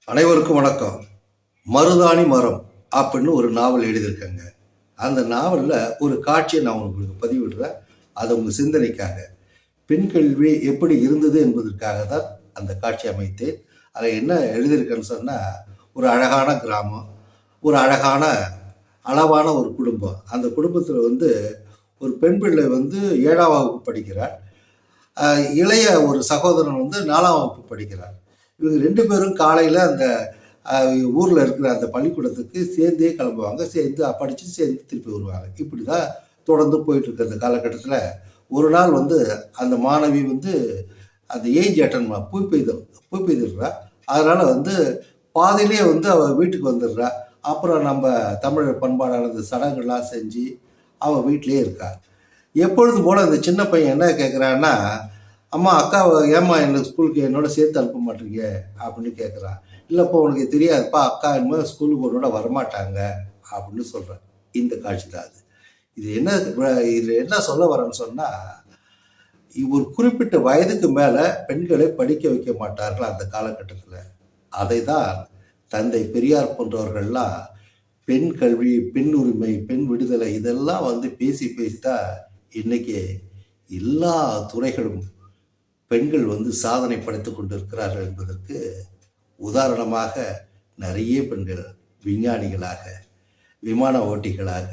அனைவருக்கும் வணக்கம். மருதாணி மரம் அப்படின்னு ஒரு நாவல் எழுதியிருக்கேங்க. அந்த நாவலில் ஒரு காட்சியை நான் உங்களுக்கு பதிவிடுறேன். அதை உங்கள் சிந்தனைக்காக. பெண் கல்வி எப்படி இருந்தது என்பதற்காக தான் அந்த காட்சி அமைத்தேன். அதில் என்ன எழுதியிருக்கேன்னு சொன்னால், ஒரு அழகான கிராமம், ஒரு அழகான அளவான ஒரு குடும்பம். அந்த குடும்பத்தில் ஒரு பெண் பிள்ளை 7ஆம் வகுப்பு படிக்கிறார். இளைய ஒரு சகோதரன் 4ஆம் வகுப்பு படிக்கிறார். இவங்க 2 பேரும் காலையில் அந்த ஊரில் இருக்கிற அந்த பள்ளிக்கூடத்துக்கு சேர்ந்தே கிளம்புவாங்க. சேர்ந்து படிச்சுட்டு சேர்ந்து திருப்பி வருவாங்க. இப்படி தான் தொடர்ந்து போயிட்டுருக்கு. அந்த காலகட்டத்தில் ஒரு நாள் அந்த மாணவி அந்த ஏஜ் அட்டன் பூ பெய்திடுறா. அதனால் பாதியிலே அவள் வீட்டுக்கு வந்துடுறா. அப்புறம் நம்ம தமிழர் பண்பாடான அந்த சடங்குலாம் செஞ்சு அவள் வீட்டிலே இருக்கா. எப்பொழுது போல் அந்த சின்ன பையன் என்ன கேட்குறான்னா, அம்மா அக்காவை ஏம்மா எனக்கு ஸ்கூலுக்கு என்னோட சேர்த்து அனுப்ப மாட்டீங்க அப்படின்னு கேட்குறான். இல்லைப்பா உனக்கு தெரியாதுப்பா, அக்கா இனிமேல் ஸ்கூலுக்கு உன்னோட வரமாட்டாங்க அப்படின்னு சொல்கிறேன். இந்த காட்சி தான் அது. இது என்ன சொல்ல வரேன்னு சொன்னால், ஒரு குறிப்பிட்ட வயதுக்கு மேலே பெண்களை படிக்க வைக்க மாட்டார்கள் அந்த காலகட்டத்தில். அதை தான் தந்தை பெரியார் போன்றவர்கள்லாம் பெண் கல்வி, பெண் உரிமை, பெண் விடுதலை இதெல்லாம் பேசி தான் இன்னைக்கு எல்லா துறைகளும் பெண்கள் சாதனை படைத்துக் கொண்டிருக்கிறார்கள் என்பதற்கு உதாரணமாக நிறைய பெண்கள் விஞ்ஞானிகளாக, விமான ஓட்டிகளாக,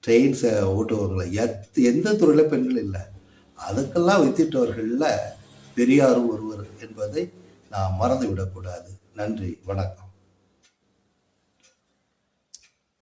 ட்ரெயின்ஸை ஓட்டுபவர்களாக எந்த துறையில் பெண்கள் இல்லை. அதுக்கெல்லாம் வித்திட்டவர்களில் பெரியாரும் ஒருவர் என்பதை நாம் மறந்துவிடக்கூடாது. நன்றி, வணக்கம்.